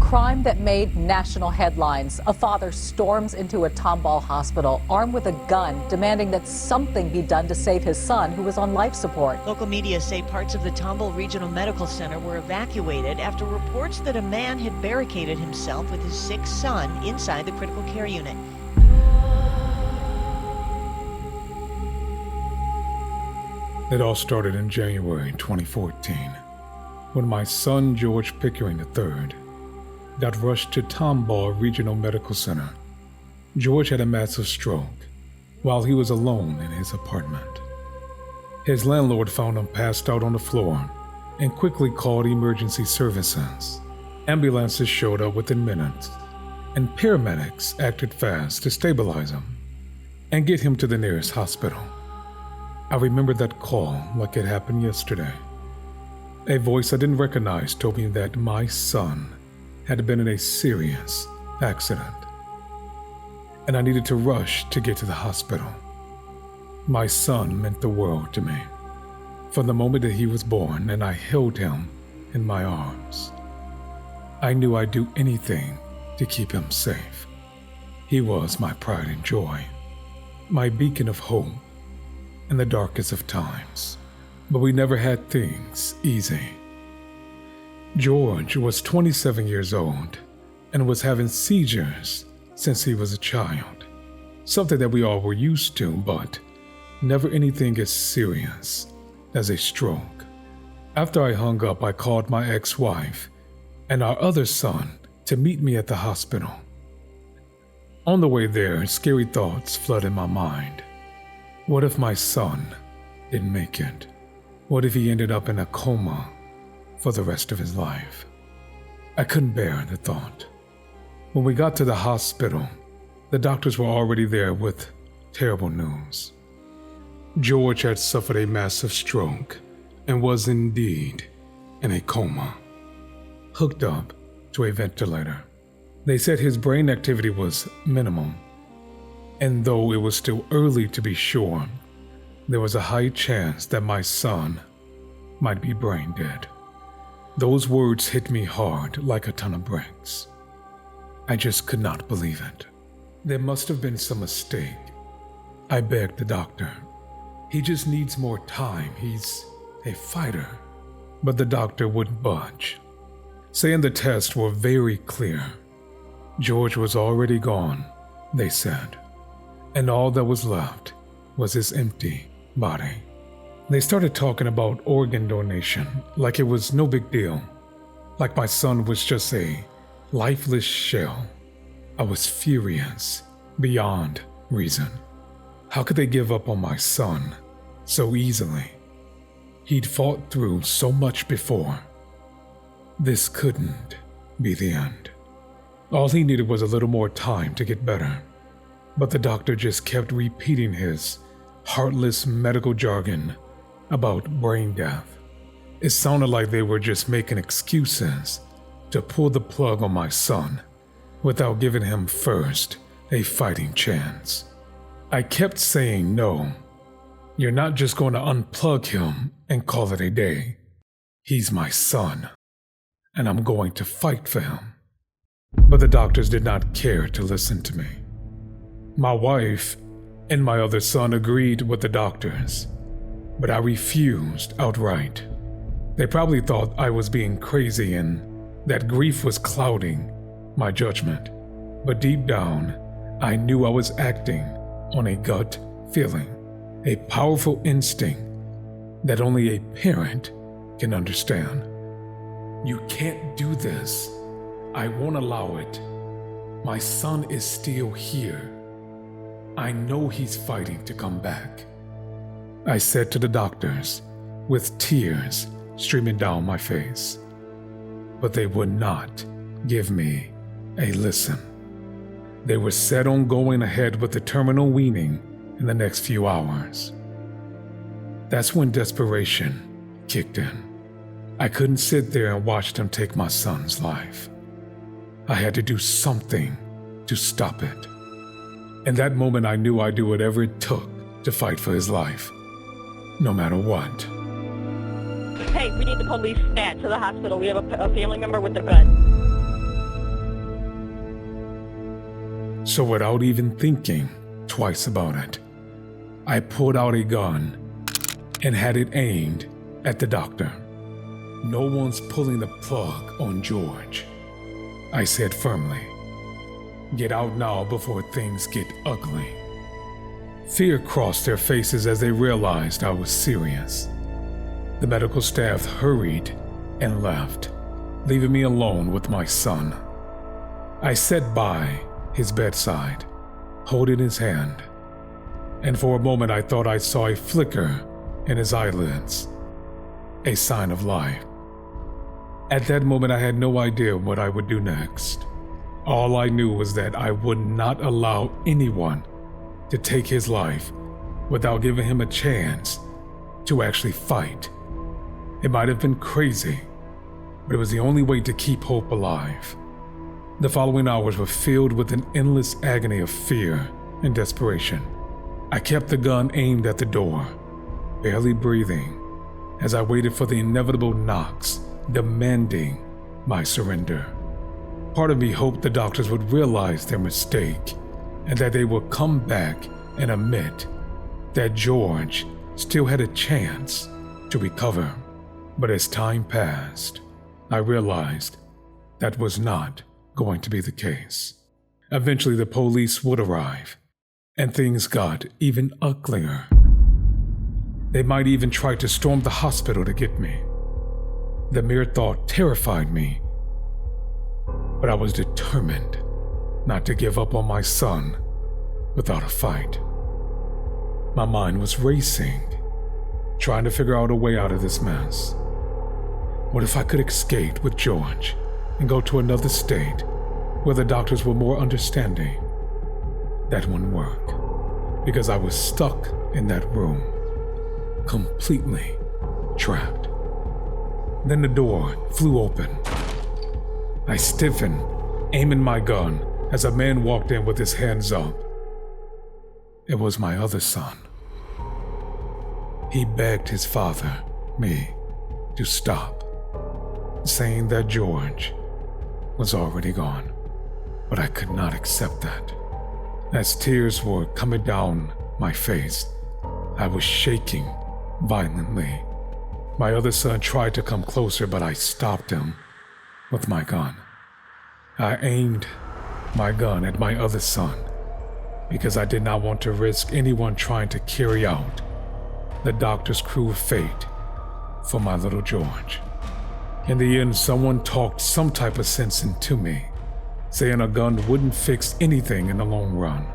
crime that made national headlines. A father storms into a Tomball hospital armed with a gun, demanding that something be done to save his son who was on life support. Local media say parts of the Tomball Regional Medical Center were evacuated after reports that a man had barricaded himself with his sick son inside the critical care unit. It all started in January 2014, when my son George Pickering III got rushed to Tomball Regional Medical Center. George had a massive stroke while he was alone in his apartment. His landlord found him passed out on the floor and quickly called emergency services. Ambulances showed up within minutes, and paramedics acted fast to stabilize him and get him to the nearest hospital. I remember that call like it happened yesterday. A voice I didn't recognize told me that my son had been in a serious accident, and I needed to rush to get to the hospital. My son meant the world to me. From the moment that he was born and I held him in my arms, I knew I'd do anything to keep him safe. He was my pride and joy, my beacon of hope in the darkest of times. But we never had things easy. George was 27 years old and was having seizures since he was a child. Something that we all were used to, but never anything as serious as a stroke. After I hung up, I called my ex-wife and our other son to meet me at the hospital. On the way there, scary thoughts flooded my mind. What if my son didn't make it? What if he ended up in a coma for the rest of his life? I couldn't bear the thought. When we got to the hospital, the doctors were already there with terrible news. George had suffered a massive stroke and was indeed in a coma, hooked up to a ventilator. They said his brain activity was minimal, and though it was still early to be sure, there was a high chance that my son might be brain dead. Those words hit me hard like a ton of bricks. I just could not believe it. There must have been some mistake. I begged the doctor. He just needs more time. He's a fighter. But the doctor wouldn't budge, saying the tests were very clear. George was already gone, they said, and all that was left was his empty body. They started talking about organ donation like it was no big deal, like my son was just a lifeless shell. I was furious beyond reason. How could they give up on my son so easily? He'd fought through so much before. This couldn't be the end. All he needed was a little more time to get better, but the doctor just kept repeating his heartless medical jargon about brain death. It sounded like they were just making excuses to pull the plug on my son without giving him first a fighting chance. I kept saying no. You're not just going to unplug him and call it a day. He's my son, and I'm going to fight for him. But the doctors did not care to listen to me. My wife and my other son agreed with the doctors, but I refused outright. They probably thought I was being crazy and that grief was clouding my judgment. But deep down, I knew I was acting on a gut feeling, a powerful instinct that only a parent can understand. You can't do this. I won't allow it. My son is still here. I know he's fighting to come back, I said to the doctors with tears streaming down my face. But they would not give me a listen. They were set on going ahead with the terminal weaning in the next few hours. That's when desperation kicked in. I couldn't sit there and watch them take my son's life. I had to do something to stop it. In that moment, I knew I'd do whatever it took to fight for his life, no matter what. Hey, we need the police stat to the hospital. We have a family member with a gun. So without even thinking twice about it, I pulled out a gun and had it aimed at the doctor. "No one's pulling the plug on George," I said firmly. "Get out now before things get ugly." Fear crossed their faces as they realized I was serious. The medical staff hurried and left, leaving me alone with my son. I sat by his bedside, holding his hand, and for a moment I thought I saw a flicker in his eyelids, a sign of life. At that moment, I had no idea what I would do next. All I knew was that I would not allow anyone to take his life without giving him a chance to actually fight. It might have been crazy, but it was the only way to keep hope alive. The following hours were filled with an endless agony of fear and desperation. I kept the gun aimed at the door, barely breathing, as I waited for the inevitable knocks demanding my surrender. Part of me hoped the doctors would realize their mistake and that they would come back and admit that George still had a chance to recover. But as time passed, I realized that was not going to be the case. Eventually, the police would arrive, and things got even uglier. They might even try to storm the hospital to get me. The mere thought terrified me, but I was determined not to give up on my son without a fight. My mind was racing, trying to figure out a way out of this mess. What if I could escape with George and go to another state where the doctors were more understanding? That wouldn't work, because I was stuck in that room, completely trapped. Then the door flew open. I stiffened, aiming my gun as a man walked in with his hands up. It was my other son. He begged his father, me, to stop, saying that George was already gone. But I could not accept that. As tears were coming down my face, I was shaking violently. My other son tried to come closer, but I stopped him with my gun. I aimed my gun at my other son because I did not want to risk anyone trying to carry out the doctor's cruel fate for my little George. In the end, someone talked some type of sense into me, saying a gun wouldn't fix anything in the long run.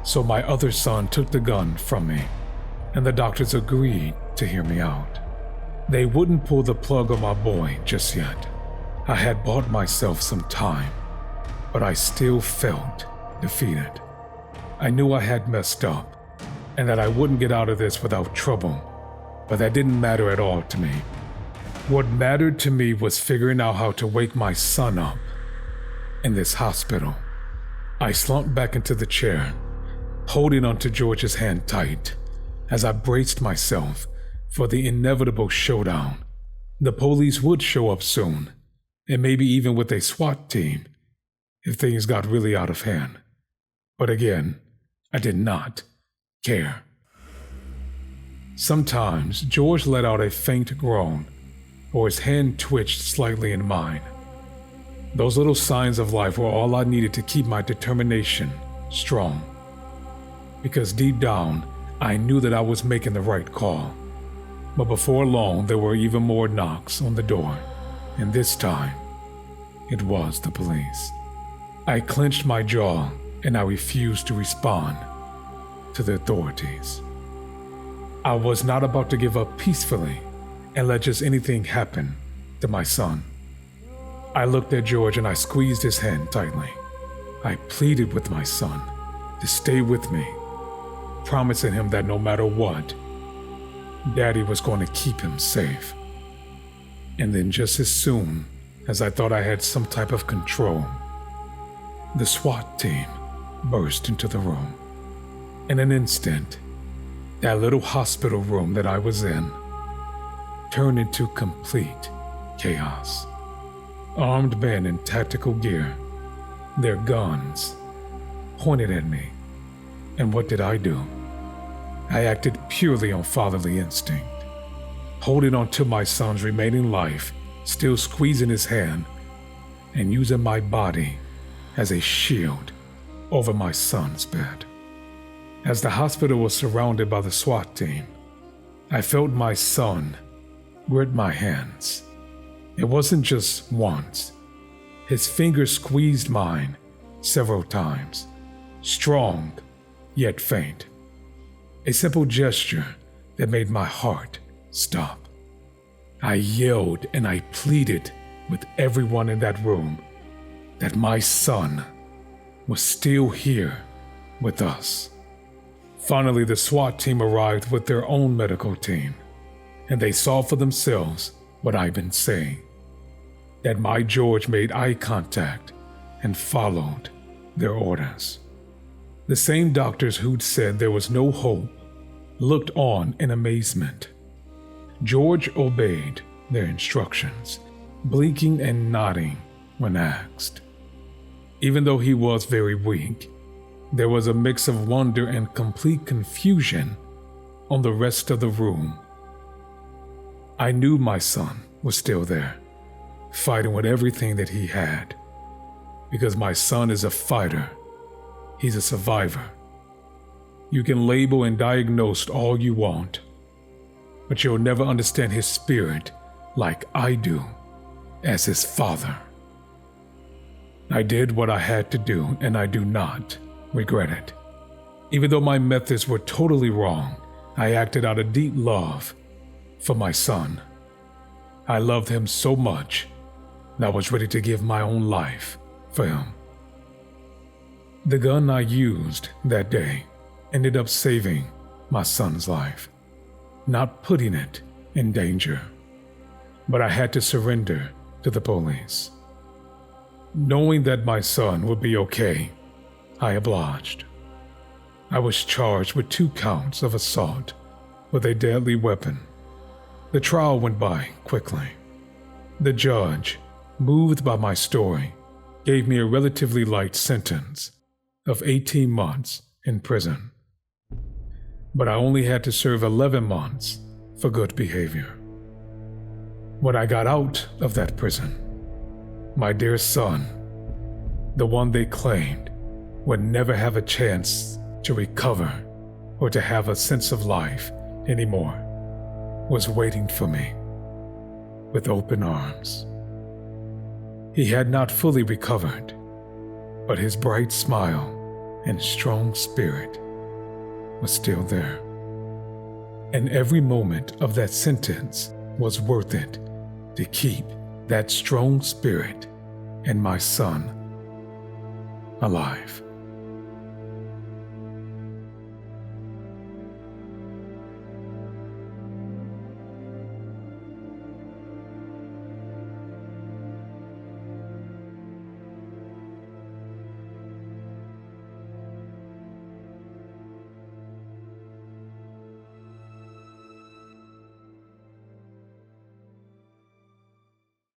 So my other son took the gun from me, and the doctors agreed to hear me out. They wouldn't pull the plug on my boy just yet. I had bought myself some time, but I still felt defeated. I knew I had messed up, and that I wouldn't get out of this without trouble, but that didn't matter at all to me. What mattered to me was figuring out how to wake my son up in this hospital. I slumped back into the chair, holding onto George's hand tight as I braced myself for the inevitable showdown. The police would show up soon, and maybe even with a SWAT team, if things got really out of hand. But again, I did not care. Sometimes George let out a faint groan, or his hand twitched slightly in mine. Those little signs of life were all I needed to keep my determination strong. Because deep down, I knew that I was making the right call. But before long, there were even more knocks on the door, and this time, it was the police. I clenched my jaw, and I refused to respond to the authorities. I was not about to give up peacefully and let just anything happen to my son. I looked at George and I squeezed his hand tightly. I pleaded with my son to stay with me, promising him that no matter what, Daddy was going to keep him safe. And then just as soon as I thought I had some type of control, the SWAT team burst into the room. In an instant, that little hospital room that I was in turned into complete chaos. Armed men in tactical gear, their guns pointed at me. And what did I do? I acted purely on fatherly instinct, holding on to my son's remaining life, still squeezing his hand, and using my body as a shield over my son's bed. As the hospital was surrounded by the SWAT team, I felt my son grip my hands. It wasn't just once. His fingers squeezed mine several times, strong yet faint. A simple gesture that made my heart stop. I yelled and I pleaded with everyone in that room that my son was still here with us. Finally, the SWAT team arrived with their own medical team, and they saw for themselves what I've been saying, that my George made eye contact and followed their orders. The same doctors who'd said there was no hope looked on in amazement. George obeyed their instructions, blinking and nodding when asked. Even though he was very weak, there was a mix of wonder and complete confusion on the rest of the room. I knew my son was still there, fighting with everything that he had, because my son is a fighter. He's a survivor. You can label and diagnose all you want, but you'll never understand his spirit like I do as his father. I did what I had to do, and I do not regret it. Even though my methods were totally wrong, I acted out of deep love for my son. I loved him so much that I was ready to give my own life for him. The gun I used that day ended up saving my son's life, not putting it in danger. But I had to surrender to the police. Knowing that my son would be okay, I obliged. I was charged with 2 counts of assault with a deadly weapon. The trial went by quickly. The judge, moved by my story, gave me a relatively light sentence of 18 months in prison. But I only had to serve 11 months for good behavior. When I got out of that prison, my dear son, the one they claimed would never have a chance to recover or to have a sense of life anymore, was waiting for me with open arms. He had not fully recovered, but his bright smile and strong spirit was still there. And every moment of that sentence was worth it to keep that strong spirit and my son alive.